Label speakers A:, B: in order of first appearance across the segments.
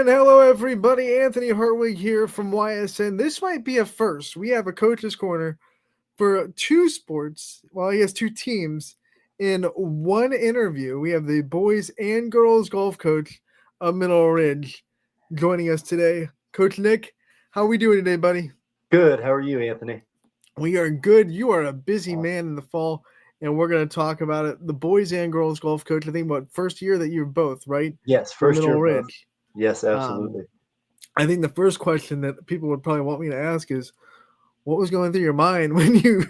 A: And hello, everybody. Anthony Hartwig here from YSN. This might be a first. We have a coach's corner for two sports. Well, he has two teams in one interview. We have the boys and girls golf coach of Mineral Ridge joining us today. Coach Nick, how are we doing today, buddy?
B: Good. How are you, Anthony?
A: We are good. You are a busy
B: Awesome.
A: man in the fall, and we're going to talk about it. The boys and girls golf coach. I think first year that you're both, right?
B: Yes,
A: For
B: first year
A: Mineral
B: both.
A: Ridge.
B: Yes,
A: Um,
B: absolutely.
A: I think the first question that people would probably want me to ask is, what was going through your mind when you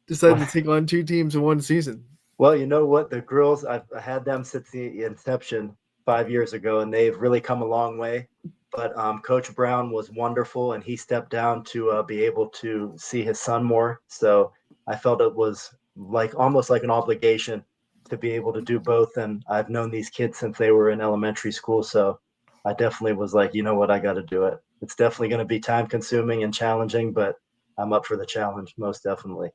A: decided to take on two teams in one season?
B: Well, you know what? The girls, I've had them since the inception 5 years ago, and they've really come a long way. But Coach Brown was wonderful, and he stepped down to be able to see his son more. So I felt it was like almost like an obligation to be able to do both. And I've known these kids since they were in elementary school. So I definitely was like, you know what? I got to do it. It's definitely going to be time consuming and challenging, but I'm up for the challenge, most definitely.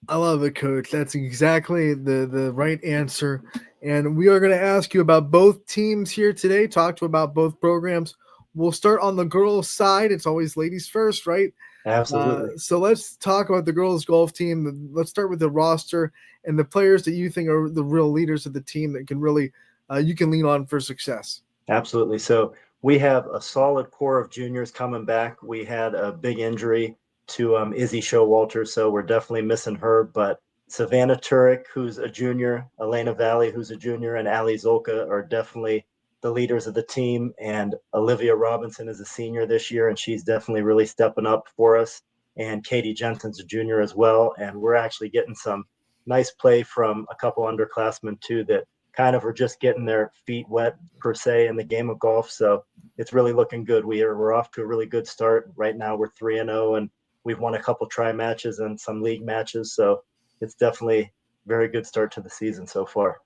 A: I love it, Coach. That's exactly the right answer. And we are going to ask you about both teams here today, talk to about both programs. We'll start on the girls' side. It's always ladies first, right?
B: Absolutely.
A: So let's talk about the girls' golf team. Let's start with the roster and the players that you think are the real leaders of the team that can really you can lean on for success.
B: Absolutely. So we have a solid core of juniors coming back. We had a big injury to Izzy Showalter, so we're definitely missing her. But Savannah Turek, who's a junior, Elena Valley, who's a junior, and Ali Zolka are definitely the leaders of the team. And Olivia Robinson is a senior this year, and she's definitely really stepping up for us. And Katie Jensen's a junior as well. And we're actually getting some nice play from a couple underclassmen too that kind of are just getting their feet wet per se in the game of golf. So it's really looking good. We're off to a really good start. Right now we're 3-0 and we've won a couple try matches and some league matches. So it's definitely a very good start to the season so far.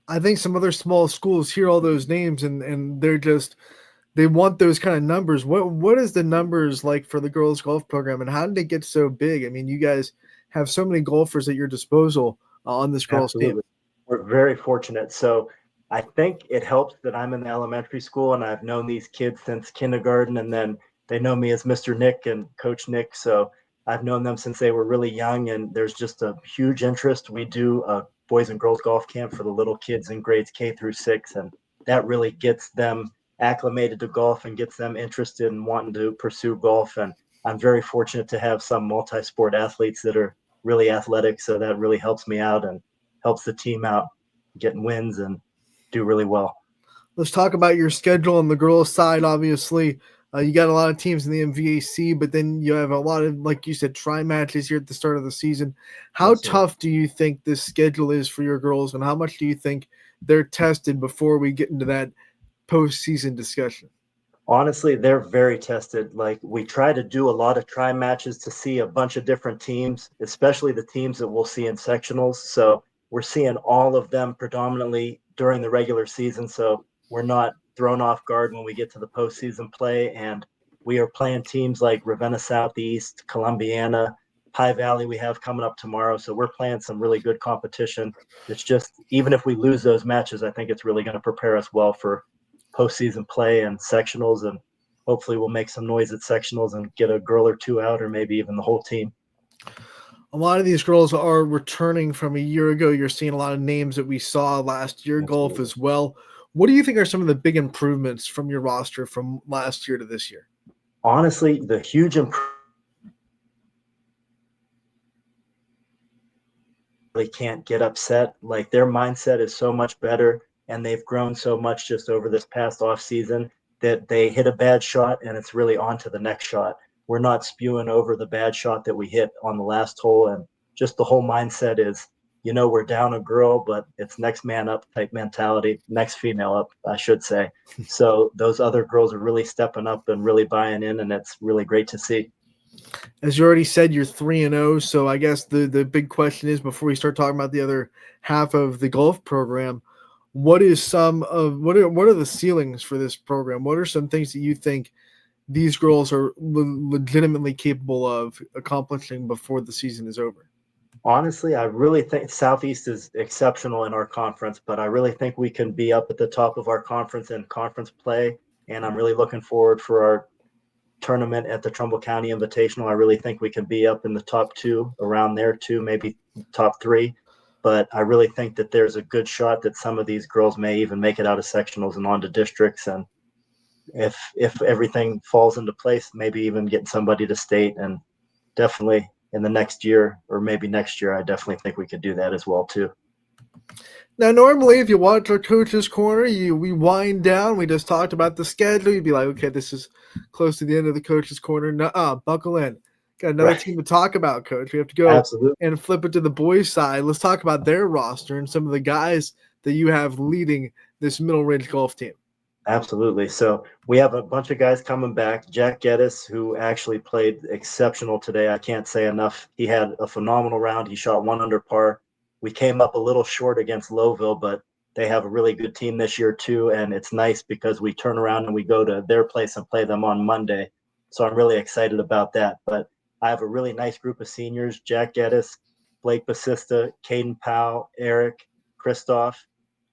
A: I think some other small schools hear all those names and they want those kind of numbers. What is the numbers like for the girls golf program and how did it get so big? I mean, you guys have so many golfers at your disposal on this girls team.
B: Absolutely. We're very fortunate. So I think it helps that I'm in the elementary school and I've known these kids since kindergarten, and then they know me as Mr. Nick and Coach Nick. So I've known them since they were really young, and there's just a huge interest. We do a boys and girls golf camp for the little kids in grades K through 6, and that really gets them acclimated to golf and gets them interested in wanting to pursue golf. And I'm very fortunate to have some multi-sport athletes that are really athletic, so that really helps me out and helps the team out getting wins and do really well.
A: Let's talk about your schedule on the girls' side. Obviously, you got a lot of teams in the MVAC, but then you have a lot of, like you said, try matches here at the start of the season. How
B: Yes, sir.
A: tough do you think this schedule is for your girls, and how much do you think they're tested before we get into that postseason discussion?
B: Honestly, they're very tested. Like, we try to do a lot of try matches to see a bunch of different teams, especially the teams that we'll see in sectionals. So we're seeing all of them predominantly during the regular season. So we're not thrown off guard when we get to the postseason play. And we are playing teams like Ravenna Southeast, Columbiana, High Valley we have coming up tomorrow. So we're playing some really good competition. It's just, even if we lose those matches, I think it's really going to prepare us well for postseason play and sectionals, and hopefully we'll make some noise at sectionals and get a girl or two out, or maybe even the whole team.
A: A lot of these girls are returning from a year ago. You're seeing a lot of names that we saw last year golf
B: Absolutely.
A: as well. What do you think are some of the big improvements from your roster from last year to this year?
B: Honestly, the huge improvement really can't get upset. Like, their mindset is so much better, and they've grown so much just over this past off season that they hit a bad shot and it's really on to the next shot. We're not spewing over the bad shot that we hit on the last hole, and just the whole mindset is, we're down a girl, but it's next man up type mentality, next female up, I should say. So those other girls are really stepping up and really buying in, and it's really great to see.
A: As you already said, you're 3-0. So I guess the big question is before we start talking about the other half of the golf program, what are the ceilings for this program? What are some things that you think these girls are legitimately capable of accomplishing before the season is over?
B: Honestly, I really think Southeast is exceptional in our conference, but I really think we can be up at the top of our conference in conference play. and I'm really looking forward for our tournament at the Trumbull County Invitational. I really think we can be up in the top two, around there too, maybe top three. But I really think that there's a good shot that some of these girls may even make it out of sectionals and onto districts. And if everything falls into place, maybe even getting somebody to state. And definitely in the next year or maybe next year, I definitely think we could do that as well too.
A: Now, normally, if you watch our coach's corner, we wind down. We just talked about the schedule. You'd be like, okay, this is close to the end of the coach's corner. Buckle in. Got another
B: Right.
A: team to talk about, Coach. We have to go
B: Absolutely.
A: and flip it to the boys' side. Let's talk about their roster and some of the guys that you have leading this Middle Ridge golf team.
B: Absolutely. So we have a bunch of guys coming back. Jack Geddes, who actually played exceptional today. I can't say enough. He had a phenomenal round. He shot 1 under par. We came up a little short against Lowville, but they have a really good team this year too. And it's nice because we turn around and we go to their place and play them on Monday. So I'm really excited about that. But I have a really nice group of seniors: Jack Geddes, Blake Basista, Caden Powell, Eric, Christoph,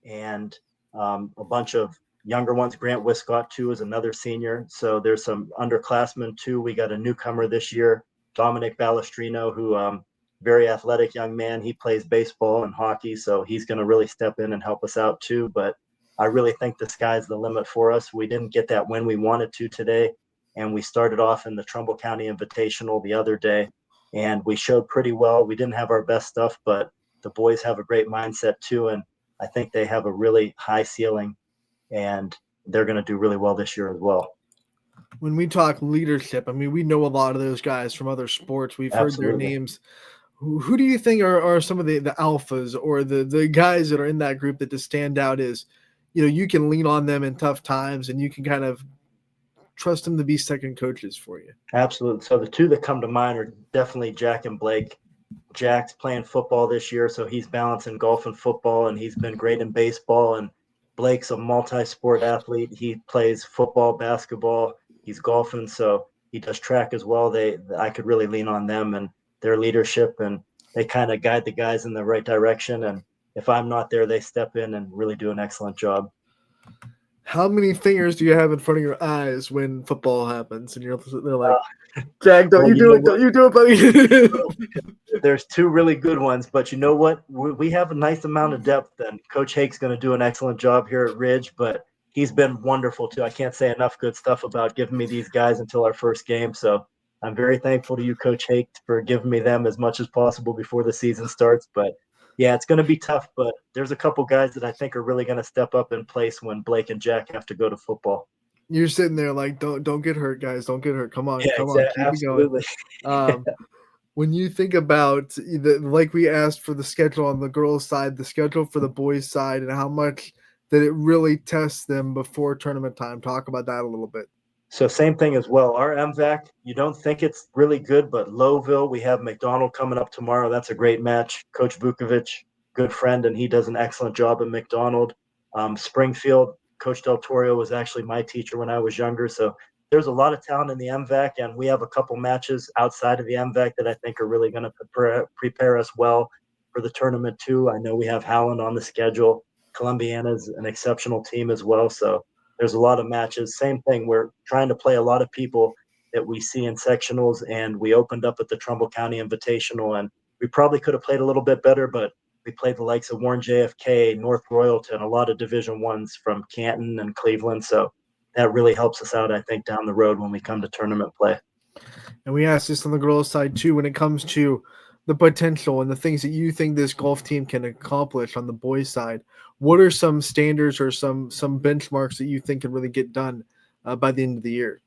B: and a bunch of younger ones. Grant Wiscott too is another senior. So there's some underclassmen too. We got a newcomer this year, Dominic Balestrino, who very athletic young man. He plays baseball and hockey, so he's going to really step in and help us out too. But I really think the sky's the limit for us. We didn't get that win we wanted to today, and we started off in the Trumbull County Invitational the other day, and we showed pretty well. We didn't have our best stuff, but the boys have a great mindset too, and I think they have a really high ceiling, and they're going to do really well this year as well.
A: When we talk leadership, I mean, we know a lot of those guys from other sports. We've heard their
B: Absolutely.
A: names. Who do you think are some of the alphas or the guys that are in that group that just stand out as, you can lean on them in tough times and you can kind of trust them to be second coaches for you?
B: Absolutely. So the two that come to mind are definitely Jack and Blake. Jack's playing football this year, so he's balancing golf and football, and he's been great in baseball. And Blake's a multi-sport athlete. He plays football, basketball, he's golfing, so he does track as well. I could really lean on them and their leadership, and they kind of guide the guys in the right direction. And if I'm not there, they step in and really do an excellent job.
A: How many fingers do you have in front of your eyes when football happens and they're like, Jack, don't
B: well,
A: you do it, don't you do it, buddy?
B: There's two really good ones, but you know what? We have a nice amount of depth, and Coach Hake's going to do an excellent job here at Ridge, but he's been wonderful too. I can't say enough good stuff about giving me these guys until our first game. So I'm very thankful to you, Coach Hake, for giving me them as much as possible before the season starts. But yeah, it's going to be tough, but there's a couple guys that I think are really going to step up in place when Blake and Jack have to go to football.
A: You're sitting there like, don't get hurt, guys. Don't get hurt. Come on,
B: Yeah,
A: come on,
B: exactly.
A: keep it going.
B: Absolutely.
A: When you think about like we asked for the schedule on the girls' side, the schedule for the boys' side, and how much that it really tests them before tournament time, talk about that a little bit.
B: So same thing as well. Our MVAC, you don't think it's really good, but Lowville, we have McDonald coming up tomorrow. That's a great match. Coach Vukovic, good friend, and he does an excellent job at McDonald. Springfield, Coach Del Torio was actually my teacher when I was younger. So there's a lot of talent in the MVAC, and we have a couple matches outside of the MVAC that I think are really going to prepare us well for the tournament too. I know we have Howland on the schedule. Columbiana's an exceptional team as well. So there's a lot of matches. Same thing. We're trying to play a lot of people that we see in sectionals, and we opened up at the Trumbull County Invitational, and we probably could have played a little bit better, but we played the likes of Warren JFK, North Royalton, a lot of Division Ones from Canton and Cleveland. So that really helps us out, I think, down the road when we come to tournament play.
A: And we asked this on the girls' side too, when it comes to the potential and the things that you think this golf team can accomplish on the boys' side. What are some standards or some benchmarks that you think can really get done by the end of the year?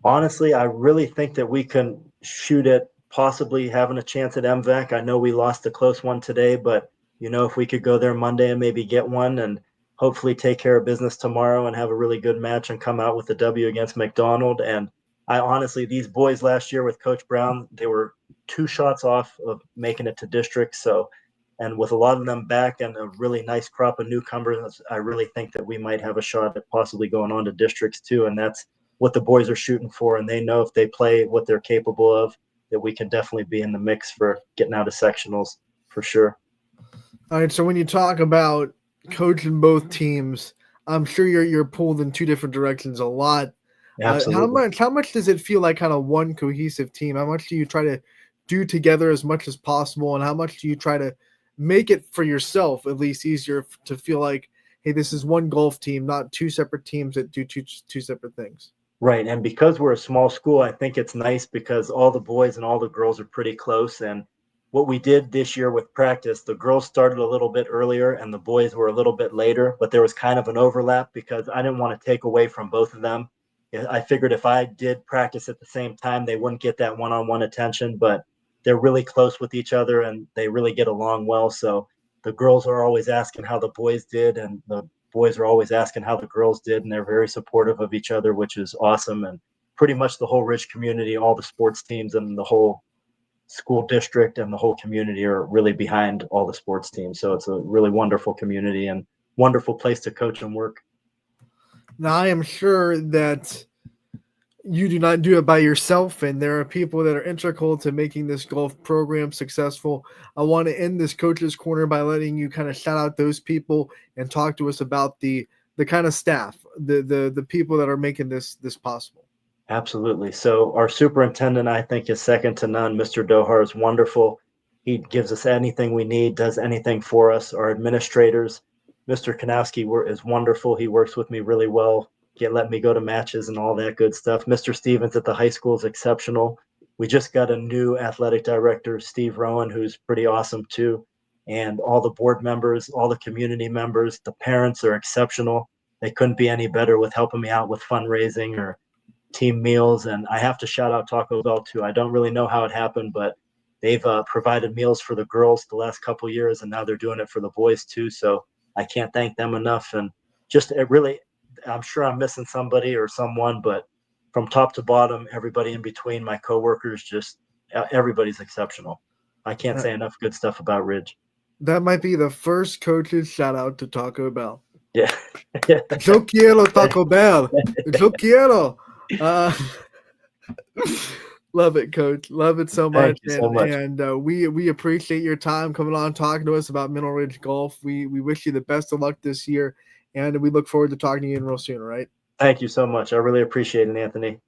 B: Honestly, I really think that we can shoot at possibly having a chance at MVAC. I know we lost a close one today, but if we could go there Monday and maybe get one and hopefully take care of business tomorrow and have a really good match and come out with a W against McDonald. And I honestly, these boys last year with Coach Brown, they were 2 shots off of making it to districts. So, and with a lot of them back and a really nice crop of newcomers, I really think that we might have a shot at possibly going on to districts too. And that's what the boys are shooting for, and they know if they play what they're capable of, that we can definitely be in the mix for getting out of sectionals for sure.
A: All right, so when you talk about coaching both teams, I'm sure you're pulled in two different directions a lot. How
B: Absolutely.
A: much does it feel like kind of one cohesive team? How much do you try to do together as much as possible, and how much do you try to make it for yourself at least easier to feel like, hey, this is one golf team, not two separate teams that do two separate things?
B: Right. And because we're a small school, I think it's nice because all the boys and all the girls are pretty close. And what we did this year with practice, the girls started a little bit earlier and the boys were a little bit later, but there was kind of an overlap because I didn't want to take away from both of them. I figured if I did practice at the same time, they wouldn't get that one on one attention, but they're really close with each other and they really get along well. So the girls are always asking how the boys did, and the boys are always asking how the girls did, and they're very supportive of each other, which is awesome. And pretty much the whole Ridge community, all the sports teams, and the whole school district and the whole community are really behind all the sports teams. So it's a really wonderful community and wonderful place to coach and work.
A: Now, I am sure that you do not do it by yourself, and there are people that are integral to making this golf program successful. I want to end this coach's corner by letting you kind of shout out those people and talk to us about the kind of staff, the people that are making this possible.
B: Absolutely. So our superintendent, I think, is second to none. Mr. Dohar is wonderful. He gives us anything we need, does anything for us. Our administrators, Mr. Kanowski is wonderful. He works with me really well. Let me go to matches and all that good stuff. Mr. Stevens at the high school is exceptional. We just got a new athletic director, Steve Rowan, who's pretty awesome too. And all the board members, all the community members, the parents are exceptional. They couldn't be any better with helping me out with fundraising or team meals. And I have to shout out Taco Bell too. I don't really know how it happened, but they've provided meals for the girls the last couple years, and now they're doing it for the boys too. So I can't thank them enough. And just it really, I'm sure I'm missing somebody or someone, but from top to bottom, everybody in between, my coworkers, just everybody's exceptional. I can't
A: That,
B: say enough good stuff about Ridge.
A: that might be the first coach's shout out to Taco Bell.
B: Yeah.
A: Yo quiero Taco Bell. Yo quiero. Uh, Love it, Coach. Love it so much,
B: Thank you so much.
A: and we appreciate your time coming on talking to us about Mineral Ridge Golf. We wish you the best of luck this year, and we look forward to talking to you real soon. All right.
B: Thank you so much. I really appreciate it, Anthony.